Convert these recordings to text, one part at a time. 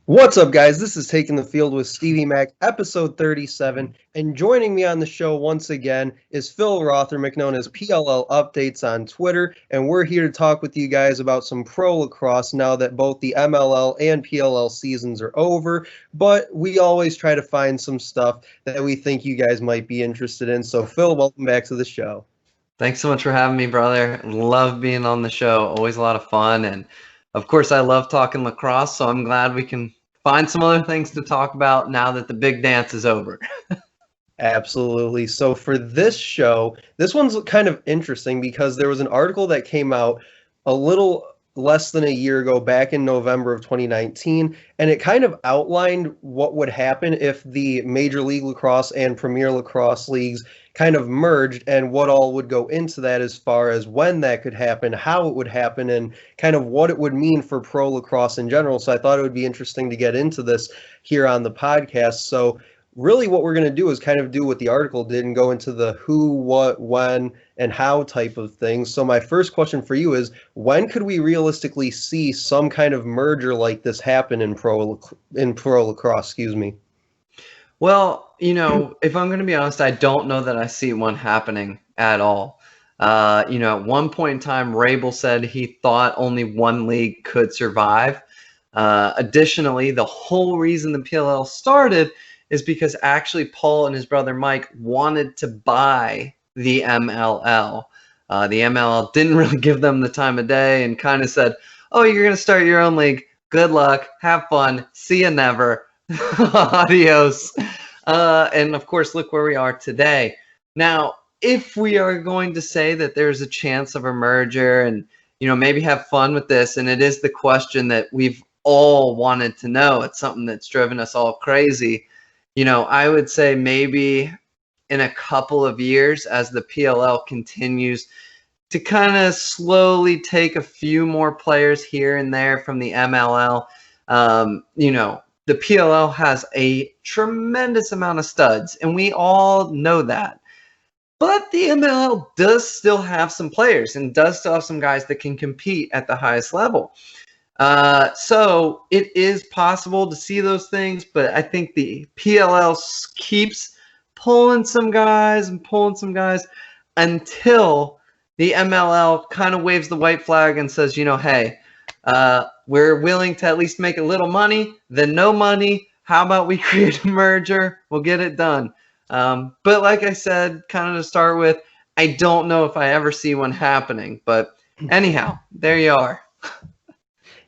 What's up, guys? This is Taking the Field with Stevie Mac, episode 37. And joining me on the show once again is Phil Rothermick, known as PLL Updates on Twitter. And we're here to talk with you guys about some pro lacrosse now that both the MLL and PLL seasons are over. But we always try to find some stuff that we think you guys might be interested in. So, Phil, welcome back to the show. Thanks so much for having me, brother. Love being on the show. Always a lot of fun. And of course, I love talking lacrosse, so I'm glad we can find some other things to talk about now that the big dance is over. Absolutely. So for this show, this one's kind of interesting because there was an article that came out a little less than a year ago, back in November of 2019, and it kind of outlined what would happen if the Major League Lacrosse and Premier Lacrosse leagues kind of merged and what all would go into that as far as when that could happen, how it would happen, and kind of what it would mean for pro lacrosse in general. So I thought it would be interesting to get into this here on the podcast. So really what we're going to do is kind of do what the article did and go into the who, what, when, and how type of things. So my first question for you is, when could we realistically see some kind of merger like this happen in pro lacrosse, excuse me? Well, if I'm going to be honest, I don't know that I see one happening at all. At one point in time, Rabel said he thought only one league could survive. Additionally, the whole reason the PLL started is because actually Paul and his brother Mike wanted to buy the MLL. The MLL didn't really give them the time of day and kind of said, "Oh, you're going to start your own league. Good luck. Have fun. See you never. Adios." And of course, look where we are today. Now, if we are going to say that there's a chance of a merger and, maybe have fun with this, and it is the question that we've all wanted to know, it's something that's driven us all crazy. I would say maybe in a couple of years as the PLL continues to kind of slowly take a few more players here and there from the MLL. The PLL has a tremendous amount of studs, and we all know that. But the MLL does still have some players and does still have some guys that can compete at the highest level. So it is possible to see those things, but I think the PLL keeps pulling some guys until the MLL kind of waves the white flag and says, hey, we're willing to at least make a little money, then no money. How about we create a merger? We'll get it done. But like I said, kind of to start with, I don't know if I ever see one happening. But anyhow, there you are.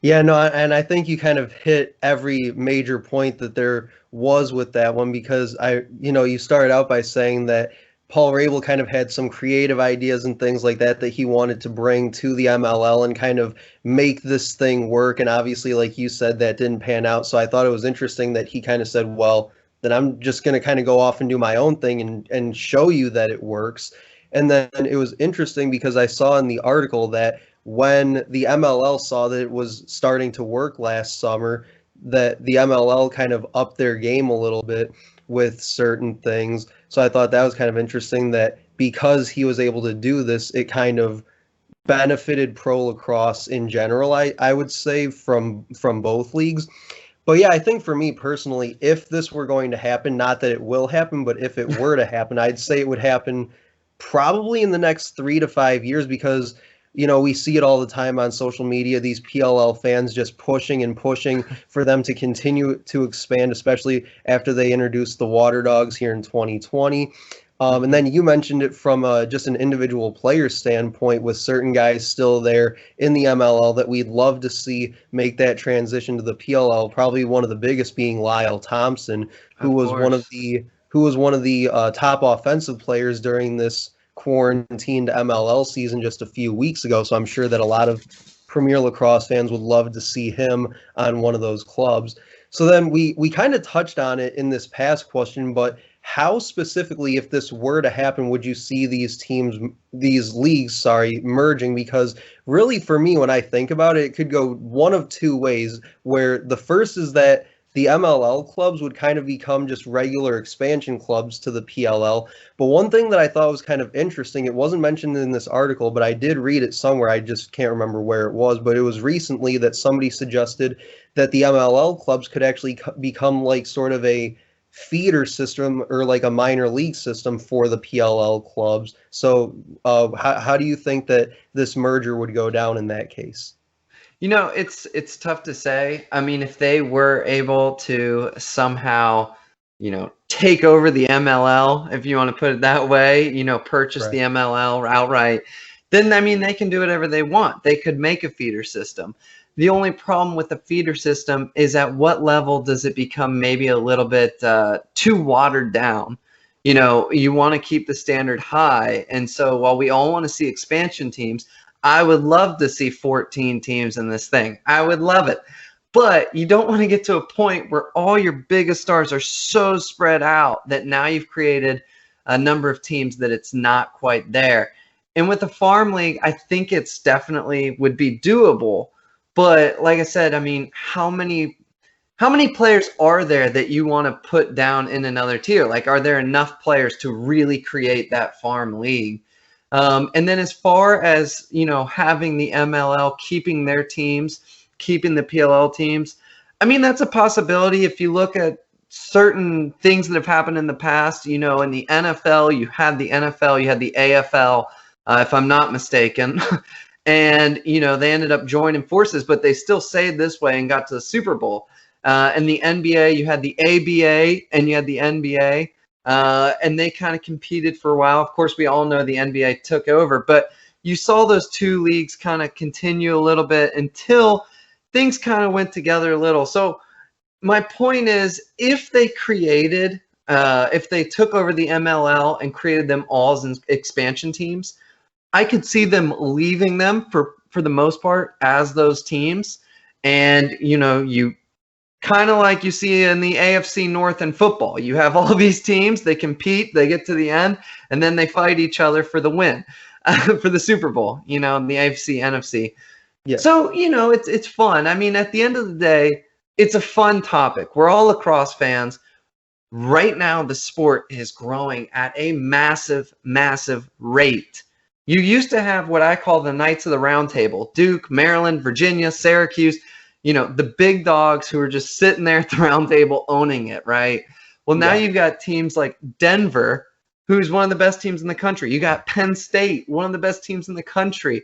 Yeah, no, and I think you kind of hit every major point that there was with that one because you started out by saying that Paul Rabel kind of had some creative ideas and things like that that he wanted to bring to the MLL and kind of make this thing work. And obviously, like you said, that didn't pan out. So I thought it was interesting that he kind of said, well, then I'm just going to kind of go off and do my own thing and show you that it works. And then it was interesting because I saw in the article that when the MLL saw that it was starting to work last summer, that the MLL kind of upped their game a little bit with certain things. So I thought that was kind of interesting that because he was able to do this, it kind of benefited pro lacrosse in general, I would say, from both leagues. But yeah, I think for me personally, if this were going to happen, not that it will happen, but if it were to happen, I'd say it would happen probably in the next 3 to 5 years because we see it all the time on social media, these PLL fans just pushing and pushing for them to continue to expand, especially after they introduced the Water Dogs here in 2020. And then you mentioned it from just an individual player standpoint with certain guys still there in the MLL that we'd love to see make that transition to the PLL, probably one of the biggest being Lyle Thompson, who was one of the top offensive players during this quarantined MLL season just a few weeks ago. So I'm sure that a lot of Premier Lacrosse fans would love to see him on one of those clubs. So then we kind of touched on it in this past question, but how specifically, if this were to happen, would you see these leagues, merging? Because really, for me, when I think about it, it could go one of two ways, where the first is that the MLL clubs would kind of become just regular expansion clubs to the PLL. But one thing that I thought was kind of interesting, it wasn't mentioned in this article, but I did read it somewhere. I just can't remember where it was, but it was recently that somebody suggested that the MLL clubs could actually become like sort of a feeder system or like a minor league system for the PLL clubs. So, how do you think that this merger would go down in that case? It's tough to say. I mean, if they were able to somehow, take over the MLL, if you want to put it that way, purchase Right. the MLL outright, then I mean, they can do whatever they want. They could make a feeder system. The only problem with the feeder system is at what level does it become maybe a little bit too watered down? You want to keep the standard high. And so while we all want to see expansion teams, I would love to see 14 teams in this thing. I would love it. But you don't want to get to a point where all your biggest stars are so spread out that now you've created a number of teams that it's not quite there. And with the farm league, I think it's definitely would be doable. But like I said, I mean, how many players are there that you want to put down in another tier? Like, are there enough players to really create that farm league? And then as far as, having the MLL, keeping their teams, keeping the PLL teams, I mean, that's a possibility. If you look at certain things that have happened in the past, in the NFL, you had the NFL, you had the AFL, if I'm not mistaken. And, they ended up joining forces, but they still stayed this way and got to the Super Bowl. And the NBA, you had the ABA and you had the NBA. And they kind of competed for a while. Of course, we all know the NBA took over, but you saw those two leagues kind of continue a little bit until things kind of went together a little. So my point is, if they took over the MLL and created them all as expansion teams, I could see them leaving them for the most part as those teams. And, you kind of like you see in the AFC North in football. You have all these teams, they compete, they get to the end, and then they fight each other for the win, for the Super Bowl, in the AFC, NFC. Yeah. So, it's fun. I mean, at the end of the day, it's a fun topic. We're all lacrosse fans. Right now, the sport is growing at a massive, massive rate. You used to have what I call the Knights of the Round Table: Duke, Maryland, Virginia, Syracuse, the big dogs who are just sitting there at the round table owning it, right? Well, now you've got teams like Denver, who's one of the best teams in the country. You got Penn State, one of the best teams in the country.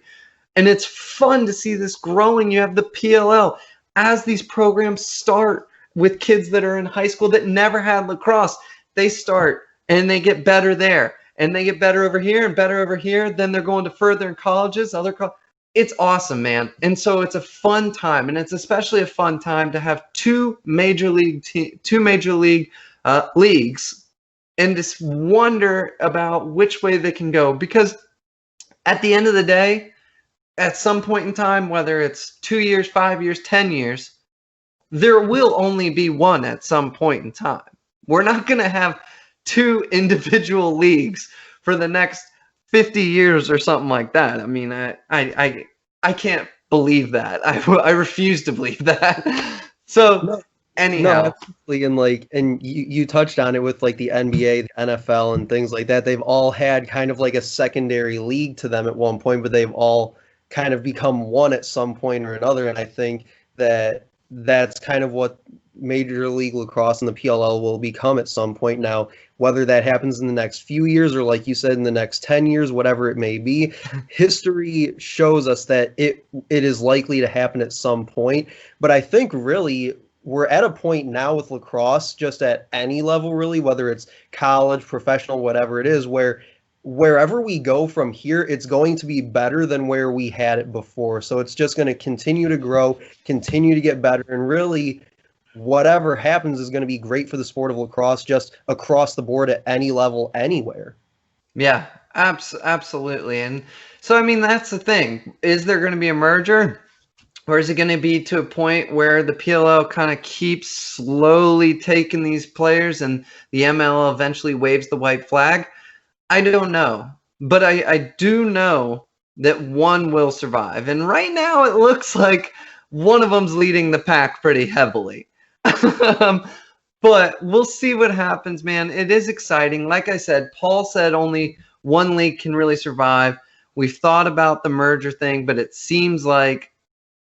And it's fun to see this growing. You have the PLL. As these programs start with kids that are in high school that never had lacrosse, they start and they get better there. And they get better over here and better over here. Then they're going to further in colleges, It's awesome, man. And so it's a fun time, and it's especially a fun time to have two major league leagues, and just wonder about which way they can go. Because at the end of the day, at some point in time, whether it's 2 years, 5 years, 10 years, there will only be one at some point in time. We're not going to have two individual leagues for the next 50 years or something like that. I mean, I can't believe that. I refuse to believe that. So anyhow. No, absolutely. And you touched on it with like the NBA, the NFL, and things like that. They've all had kind of like a secondary league to them at one point, but they've all kind of become one at some point or another. And I think that that's kind of what Major League Lacrosse and the PLL will become at some point. Now, whether that happens in the next few years or, like you said, in the next 10 years, whatever it may be, history shows us that it is likely to happen at some point. But I think really we're at a point now with lacrosse, just at any level really, whether it's college, professional, whatever it is, where wherever we go from here, it's going to be better than where we had it before. So it's just going to continue to grow, continue to get better, and really whatever happens is going to be great for the sport of lacrosse just across the board at any level, anywhere. Yeah, absolutely. And so, I mean, that's the thing. Is there going to be a merger? Or is it going to be to a point where the PLL kind of keeps slowly taking these players and the MLL eventually waves the white flag? I don't know. But I do know that one will survive. And right now it looks like one of them's leading the pack pretty heavily. But we'll see what happens, man. It is exciting. Like I said, Paul said only one league can really survive. We've thought about the merger thing, but it seems like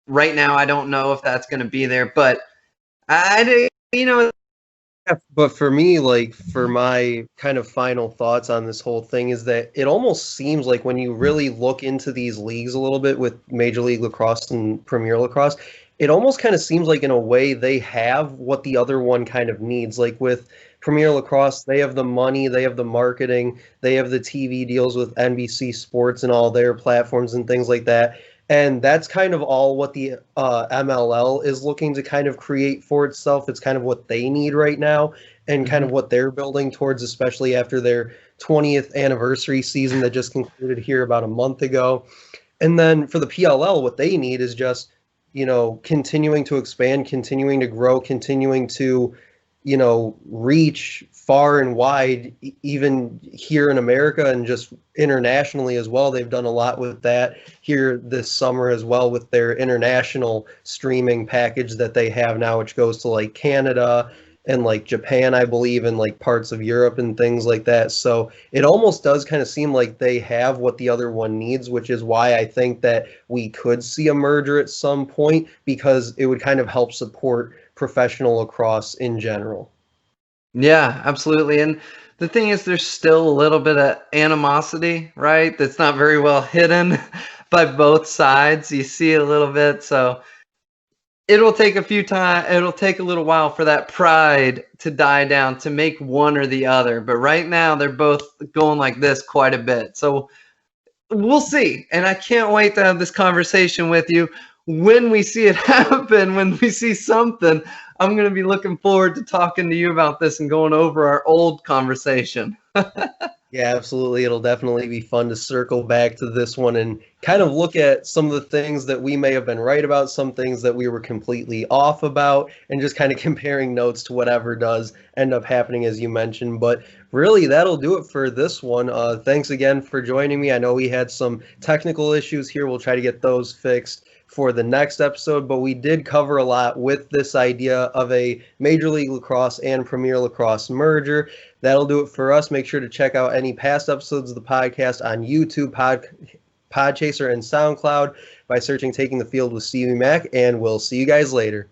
right now I don't know if that's going to be there. But you know, Yeah, but for me, like for my kind of final thoughts on this whole thing is that it almost seems like when you really look into these leagues a little bit with Major League Lacrosse and Premier Lacrosse, it almost kind of seems like in a way they have what the other one kind of needs. Like with Premier Lacrosse, they have the money, they have the marketing, they have the TV deals with NBC Sports and all their platforms and things like that. And that's kind of all what the MLL is looking to kind of create for itself. It's kind of what they need right now and kind of what they're building towards, especially after their 20th anniversary season that just concluded here about a month ago. And then for the PLL, what they need is just, continuing to expand, continuing to grow, continuing to, reach far and wide, even here in America and just internationally as well. They've done a lot with that here this summer as well with their international streaming package that they have now, which goes to like Canada and like Japan, I believe, and like parts of Europe and things like that. So it almost does kind of seem like they have what the other one needs, which is why I think that we could see a merger at some point, because it would kind of help support professional lacrosse in general. yeah, absolutely. And the thing is, there's still a little bit of animosity, right? That's not very well hidden by both sides. You see a little bit. So it'll take it'll take a little while for that pride to die down to make one or the other. But right now, they're both going like this quite a bit. So we'll see. And I can't wait to have this conversation with you when we see it happen, when we see something. I'm going to be looking forward to talking to you about this and going over our old conversation. Yeah, absolutely. It'll definitely be fun to circle back to this one and kind of look at some of the things that we may have been right about, some things that we were completely off about, and just kind of comparing notes to whatever does end up happening, as you mentioned. But really, that'll do it for this one. Thanks again for joining me. I know we had some technical issues here. We'll try to get those fixed for the next episode, but we did cover a lot with this idea of a Major League Lacrosse and Premier Lacrosse merger. That'll do it for us. Make sure to check out any past episodes of the podcast on YouTube, Podchaser, and SoundCloud by searching Taking the Field with Stevie Mac, and we'll see you guys later.